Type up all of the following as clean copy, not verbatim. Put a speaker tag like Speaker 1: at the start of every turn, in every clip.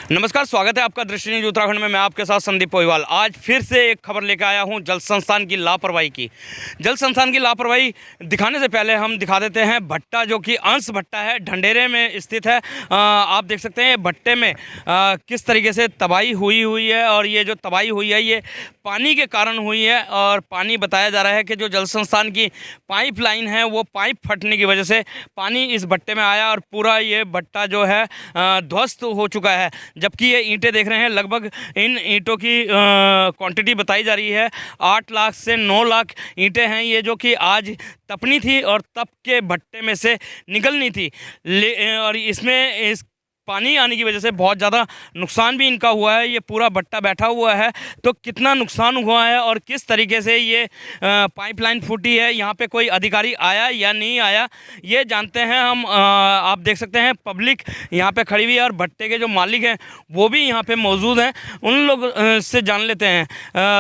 Speaker 1: नमस्कार, स्वागत है आपका दृष्टि न्यूज उत्तराखंड में। मैं आपके साथ संदीप पोईवाल। आज फिर से एक खबर लेकर आया हूं जल संस्थान की लापरवाही की। जल संस्थान की लापरवाही दिखाने से पहले हम दिखा देते हैं भट्टा, जो कि अंश भट्टा है, ढंढेरे में स्थित है। आप देख सकते हैं भट्टे में किस तरीके से तबाही हुई है, और ये जो तबाही हुई है ये पानी के कारण हुई है। और पानी बताया जा रहा है कि जो जल संस्थान की पाइपलाइन है वो पाइप फटने की वजह से पानी इस भट्टे में आया और पूरा ये भट्टा जो है ध्वस्त हो चुका है। जबकि ये ईंटें देख रहे हैं, लगभग इन ईंटों की क्वांटिटी बताई जा रही है 8 लाख से 9 लाख ईंटें हैं ये, जो कि आज तपनी थी और तप के भट्टे में से निकलनी थी। और इसमें इस पानी आने की वजह से बहुत ज़्यादा नुकसान भी इनका हुआ है। ये पूरा भट्टा बैठा हुआ है, तो कितना नुकसान हुआ है और किस तरीके से ये पाइपलाइन फूटी है, यहाँ पे कोई अधिकारी आया या नहीं आया, ये जानते हैं हम। आप देख सकते हैं पब्लिक यहाँ पे खड़ी हुई है और भट्टे के जो मालिक हैं वो भी यहाँ पे मौजूद हैं। उन लोग से जान लेते हैं।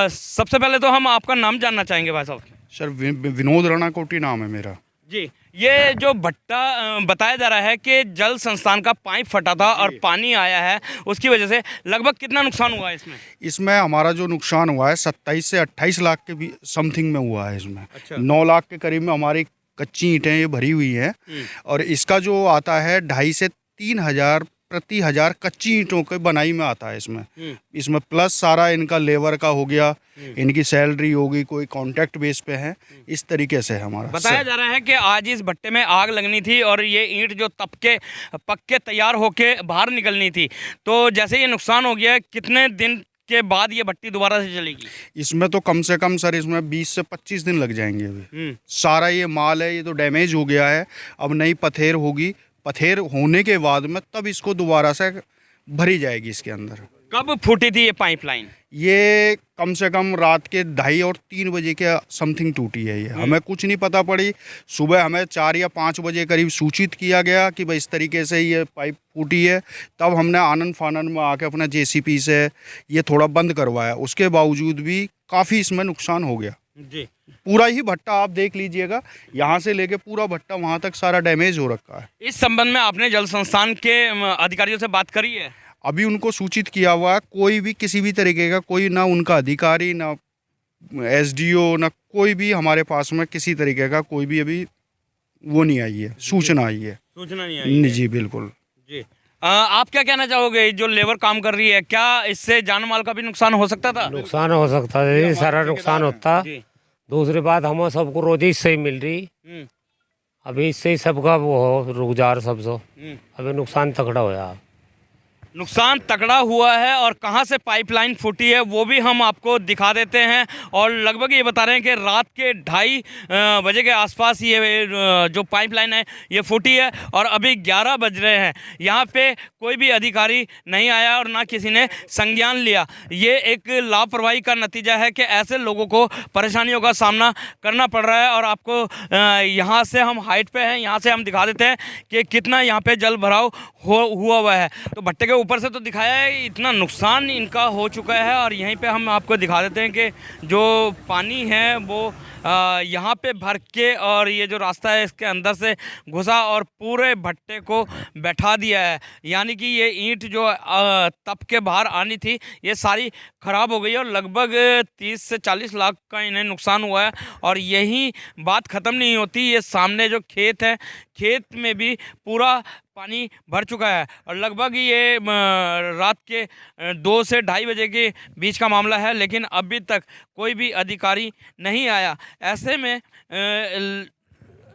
Speaker 1: सबसे पहले तो हम आपका नाम जानना चाहेंगे भाई साहब।
Speaker 2: सर विनोद राणा कोटी नाम है मेरा
Speaker 1: जी। ये जो भट्टा बताया जा रहा है कि जल संस्थान का पाइप फटा था और पानी आया है, उसकी वजह से लगभग कितना नुकसान हुआ है इसमें?
Speaker 2: इसमें हमारा जो नुकसान हुआ है 27 से 28 लाख के भी समथिंग में हुआ है इसमें।
Speaker 1: अच्छा।
Speaker 2: 9 लाख के करीब में हमारी कच्ची ईंटें ये भरी हुई हैं, और इसका जो आता है 2.5 से 3 हज़ार प्रति हज़ार कच्ची ईंटों के बनाई में आता है इसमें प्लस सारा इनका लेबर का हो गया, इनकी सैलरी होगी, कोई कॉन्ट्रैक्ट बेस पे है। इस तरीके से हमारा
Speaker 1: बताया जा रहा है कि आज इस भट्टे में आग लगनी थी और ये ईंट जो पक के तैयार होके बाहर निकलनी थी। तो जैसे ये नुकसान हो गया, कितने दिन के बाद ये भट्टी दोबारा से चलेगी?
Speaker 2: इसमें तो कम से कम सर इसमें 20 से 25 दिन लग जाएंगे। अभी सारा ये माल है, ये तो डैमेज हो गया है। अब नई पथेर होगी, पथेर होने के बाद में तब इसको दोबारा से भरी जाएगी इसके अंदर।
Speaker 1: कब फूटी थी ये पाइपलाइन?
Speaker 2: ये कम से कम रात के 2:30 और 3 बजे के समथिंग टूटी है ये। हमें कुछ नहीं पता पड़ी। सुबह हमें 4 या 5 बजे करीब सूचित किया गया कि भाई इस तरीके से ये पाइप फूटी है। तब हमने आनन फानन में आके अपना JCP से ये थोड़ा बंद करवाया। उसके बावजूद भी काफ़ी इसमें नुकसान हो गया
Speaker 1: जी।
Speaker 2: पूरा ही भट्टा आप देख लीजिएगा, यहाँ से लेके पूरा भट्टा वहाँ तक सारा डैमेज हो रखा है।
Speaker 1: इस संबंध में आपने जल संस्थान के अधिकारियों से बात करी है?
Speaker 2: अभी उनको सूचित किया हुआ है। कोई भी किसी भी तरीके का कोई, ना उनका अधिकारी, ना SDO, ना कोई भी हमारे पास में किसी तरीके का कोई भी अभी वो नहीं आई है, सूचना आई है।
Speaker 1: सूचना नहीं आई है?
Speaker 2: जी बिल्कुल जी।
Speaker 1: आप क्या कहना चाहोगे? जो लेबर काम कर रही है, क्या इससे जान माल का भी नुकसान हो सकता था?
Speaker 3: नुकसान हो सकता है, सारा नुकसान होता। दूसरी बात, हम सबको रोजी इससे ही मिल रही, अभी इससे ही सबका वो हो रुजगार सब सो। अभी नुकसान तगड़ा होया,
Speaker 1: नुकसान तगड़ा हुआ है। और कहाँ से पाइपलाइन फूटी है वो भी हम आपको दिखा देते हैं। और लगभग ये बता रहे हैं कि रात के 2:30 बजे के आसपास ये जो पाइपलाइन है ये फूटी है, और अभी 11 बज रहे हैं। यहाँ पे कोई भी अधिकारी नहीं आया और ना किसी ने संज्ञान लिया। ये एक लापरवाही का नतीजा है कि ऐसे लोगों को परेशानियों का सामना करना पड़ रहा है। और आपको यहाँ से हम हाइट पे हैं, यहाँ से हम दिखा देते हैं कि कितना यहाँ पे जल भराव हुआ है। तो भट्टे के ऊपर से तो दिखाया है, इतना नुकसान इनका हो चुका है। और यहीं पे हम आपको दिखा देते हैं कि जो पानी है वो यहाँ पे भर के, और ये जो रास्ता है इसके अंदर से घुसा और पूरे भट्टे को बैठा दिया है। यानी कि ये ईंट जो तप के बाहर आनी थी ये सारी ख़राब हो गई है, और लगभग 30 से 40 लाख का इन्हें नुकसान हुआ है। और यही बात ख़त्म नहीं होती, ये सामने जो खेत है, खेत में भी पूरा पानी भर चुका है। और लगभग ये रात के 2 से 2:30 बजे के बीच का मामला है, लेकिन अभी तक कोई भी अधिकारी नहीं आया। ऐसे में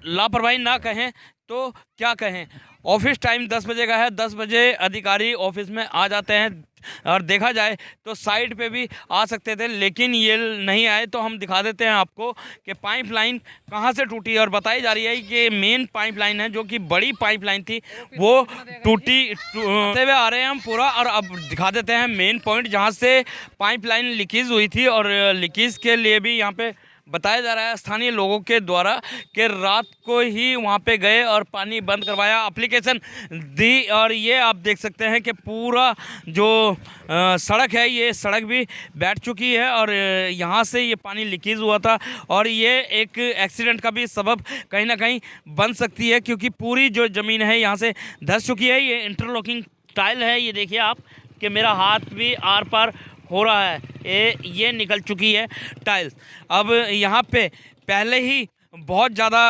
Speaker 1: लापरवाही ना कहें तो क्या कहें। ऑफिस टाइम 10 बजे का है, 10 बजे अधिकारी ऑफिस में आ जाते हैं, और देखा जाए तो साइड पे भी आ सकते थे, लेकिन ये नहीं आए। तो हम दिखा देते हैं आपको कि पाइपलाइन कहाँ से टूटी है। और बताई जा रही है कि मेन पाइपलाइन है, जो कि बड़ी पाइपलाइन थी, वो टूटते हुए आ रहे हैं हम पूरा। और अब दिखा देते हैं मेन पॉइंट जहाँ से पाइपलाइन लीकेज हुई थी। और लीकेज के लिए भी यहाँ पे बताया जा रहा है स्थानीय लोगों के द्वारा कि रात को ही वहाँ पे गए और पानी बंद करवाया, एप्लीकेशन दी। और ये आप देख सकते हैं कि पूरा जो सड़क है, ये सड़क भी बैठ चुकी है, और यहाँ से ये पानी लीकेज हुआ था। और ये एक एक्सीडेंट का भी सबब कहीं ना कहीं बन सकती है, क्योंकि पूरी जो ज़मीन है यहाँ से धंस चुकी है। ये इंटरलॉकिंग टाइल है, ये देखिए आप कि मेरा हाथ भी आर पार हो रहा है। ये निकल चुकी है टाइल्स। अब यहाँ पे पहले ही बहुत ज़्यादा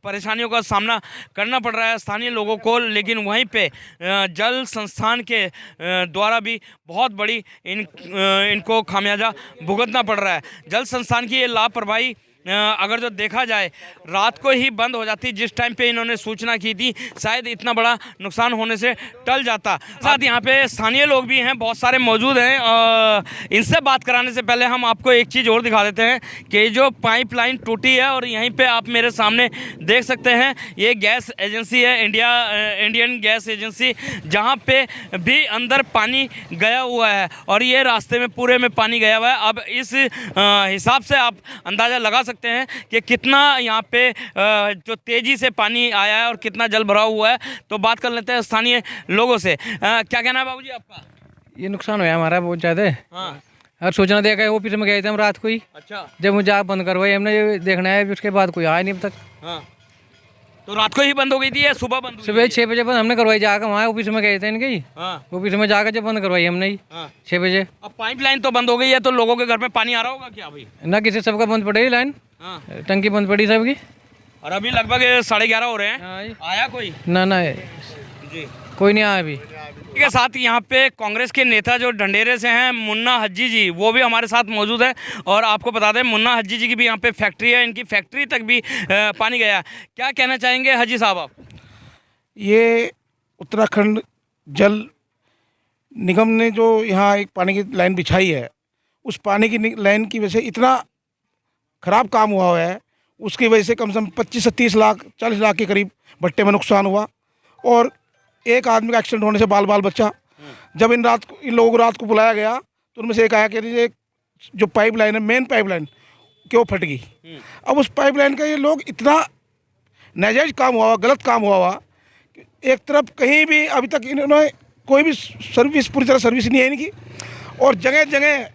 Speaker 1: परेशानियों का सामना करना पड़ रहा है स्थानीय लोगों को, लेकिन वहीं पे जल संस्थान के द्वारा भी बहुत बड़ी इनको खामियाजा भुगतना पड़ रहा है। जल संस्थान की ये लापरवाही अगर जो देखा जाए रात को ही बंद हो जाती, जिस टाइम पे इन्होंने सूचना की थी शायद इतना बड़ा नुकसान होने से टल जाता। साथ यहाँ पे स्थानीय लोग भी हैं, बहुत सारे मौजूद हैं। इनसे बात कराने से पहले हम आपको एक चीज़ और दिखा देते हैं कि जो पाइपलाइन टूटी है और यहीं पे आप मेरे सामने देख सकते हैं ये गैस एजेंसी है, इंडियन गैस एजेंसी, जहाँ पे भी अंदर पानी गया हुआ है और ये रास्ते में पूरे में पानी गया हुआ है। अब इस हिसाब से आप अंदाज़ा लगा सकते हैं कि कितना यहाँ पे जो तेजी से पानी आया है और कितना जल भरा हुआ है। तो बात कर लेते हैं स्थानीय लोगों से। क्या कहना है बाबूजी आपका?
Speaker 4: ये नुकसान हुआ हमारा बहुत ज़्यादा।
Speaker 1: हाँ,
Speaker 4: और सूचना देखा है ऑफिस में गए थे हम रात को ही।
Speaker 1: अच्छा,
Speaker 4: जब मुझे आग बंद करवाई हमने, ये देखना है उसके बाद कोई आया नहीं अब तक।
Speaker 1: हाँ, तो रात को ही बंद हो गई थी या सुबह बंद हुई
Speaker 4: सुबह
Speaker 1: थी?
Speaker 4: 6 बजे बंद हमने करवाई, जाकर वहाँ ऑफिस में गए थे इनके ही।
Speaker 1: हाँ,
Speaker 4: ऑफिस में जाकर जब बंद करवाई हमने ही
Speaker 1: हाँ।
Speaker 4: 6 बजे।
Speaker 1: अब पाइपलाइन तो बंद हो गई है तो लोगों के घर में पानी आ रहा होगा क्या भाई?
Speaker 4: ना किसी सबका बंद पड़ी लाइन,
Speaker 1: हाँ,
Speaker 4: टंकी बंद पड़ी सबकी।
Speaker 1: और अभी लगभग 11:30 हो रहे हैं।
Speaker 4: हाँ जी।
Speaker 1: आया कोई?
Speaker 4: ना
Speaker 1: जी।
Speaker 4: कोई नहीं आया अभी।
Speaker 1: के साथ यहाँ पे कांग्रेस के नेता जो ढंडेरे से हैं मुन्ना हज्जी जी, वो भी हमारे साथ मौजूद है। और आपको बता दें मुन्ना हज्जी जी की भी यहाँ पे फैक्ट्री है, इनकी फैक्ट्री तक भी पानी गया। क्या कहना चाहेंगे हज्जी साहब आप?
Speaker 5: ये उत्तराखंड जल निगम ने जो यहाँ एक पानी की लाइन बिछाई है, उस पानी की लाइन की वजह से इतना ख़राब काम हुआ है, उसकी वजह से कम से कम 25 से 30 लाख 40 लाख के करीब भट्टे में नुकसान हुआ। और एक आदमी का एक्सीडेंट होने से बाल बच्चा। जब इन लोगों को रात को बुलाया गया तो उनमें से एक आया कि ये जो पाइपलाइन है, मेन पाइपलाइन कि वो फट गई। अब उस पाइपलाइन का ये लोग इतना नाजायज काम हुआ, गलत काम हुआ। एक तरफ कहीं भी अभी तक इन्होंने कोई भी सर्विस, पूरी तरह सर्विस नहीं है इनकी, और जगह जगह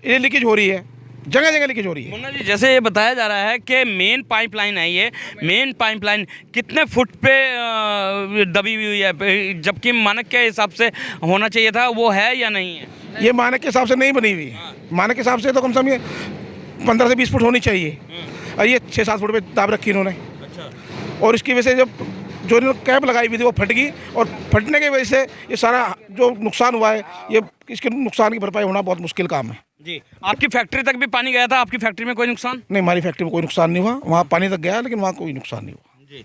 Speaker 5: ये लीकेज हो रही है, जगह जगह लीकेज हो रही है।
Speaker 1: मुन्ना जी, जैसे ये बताया जा रहा है कि मेन पाइपलाइन है, ये मेन पाइपलाइन कितने फुट पे दबी हुई है, जबकि मानक के हिसाब से होना चाहिए था, वो है या नहीं है?
Speaker 5: ये मानक के हिसाब से नहीं बनी हुई है। मानक के हिसाब से तो कम से कम ये 15 से 20 फुट होनी चाहिए, और ये 6-7 फुट पे दाब रखी इन्होंने।
Speaker 1: अच्छा।
Speaker 5: और इसकी वजह से जो इन्होंने कैप लगाई हुई थी वो फट गई, और फटने की वजह से ये सारा जो नुकसान हुआ है, ये इसके नुकसान की भरपाई होना बहुत मुश्किल काम है
Speaker 1: जी। आपकी फैक्ट्री तक भी पानी गया था? आपकी फैक्ट्री में कोई नुकसान?
Speaker 5: नहीं, हमारी फैक्ट्री में कोई नुकसान नहीं हुआ, वहाँ पानी तक गया लेकिन वहाँ कोई नुकसान नहीं हुआ
Speaker 1: जी।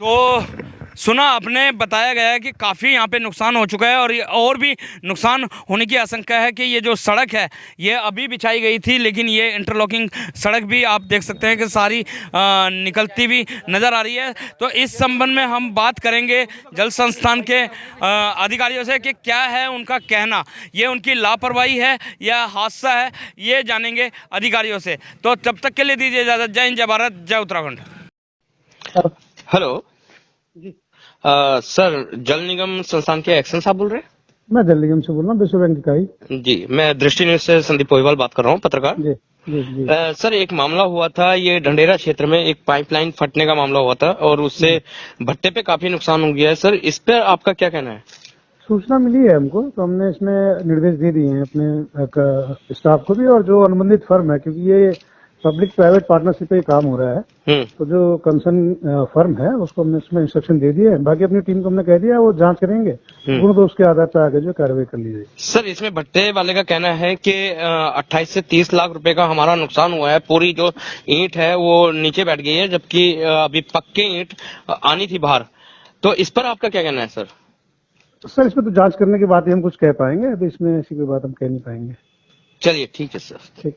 Speaker 1: तो सुना आपने, बताया गया है कि काफ़ी यहाँ पे नुकसान हो चुका है और भी नुकसान होने की आशंका है कि ये जो सड़क है ये अभी बिछाई गई थी, लेकिन ये इंटरलॉकिंग सड़क भी आप देख सकते हैं कि सारी निकलती हुई नज़र आ रही है। तो इस संबंध में हम बात करेंगे जल संस्थान के अधिकारियों से कि क्या है उनका कहना, ये उनकी लापरवाही है या हादसा है, ये जानेंगे अधिकारियों से। तो तब तक के लिए दीजिए इजाज़त। जय हिंद, जय भारत, जय उत्तराखंड।
Speaker 6: हेलो सर, जल निगम संस्थान के एक्शन साहब बोल रहे हैं?
Speaker 7: मैं जल निगम से बोल रहा हूँ, विश्व बैंक इकाई।
Speaker 6: जी, मैं दृष्टि न्यूज से संदीप पोईवाल बात कर रहा हूँ, पत्रकार।
Speaker 7: जी जी जी।
Speaker 6: सर, एक मामला हुआ था, ये ढंडेरा क्षेत्र में एक पाइपलाइन फटने का मामला हुआ था और उससे भट्टे पे काफी नुकसान हो गया है। सर, इस पर आपका क्या कहना है?
Speaker 7: सूचना मिली है हमको, तो हमने इसमें निर्देश दे दिए हैं अपने स्टाफ को भी, और जो अनुबंधित फर्म है, क्योंकि ये पब्लिक प्राइवेट पार्टनरशिप पे काम हो रहा है, तो जो कंसर्न फर्म है उसको हमने इसमें इंस्ट्रक्शन दे दिया है। बाकी अपनी टीम को हमने कह दिया, वो जांच करेंगे, गुण दोष के आधार पर आगे जो कार्रवाई कर ली जाएगी।
Speaker 6: सर, इसमें भट्टे वाले का कहना है कि 28 से 30 लाख रुपए का हमारा नुकसान हुआ है। पूरी जो ईंट है वो नीचे बैठ गई है, जबकि अभी पक्के ईंट आनी थी बाहर। तो इस पर आपका क्या कहना है सर?
Speaker 7: सर, इसमें तो जांच करने के बाद ही हम कुछ कह पाएंगे, अभी इसमें ऐसी कोई बात हम कह नहीं पाएंगे।
Speaker 6: चलिए, ठीक है सर।
Speaker 7: ठीक।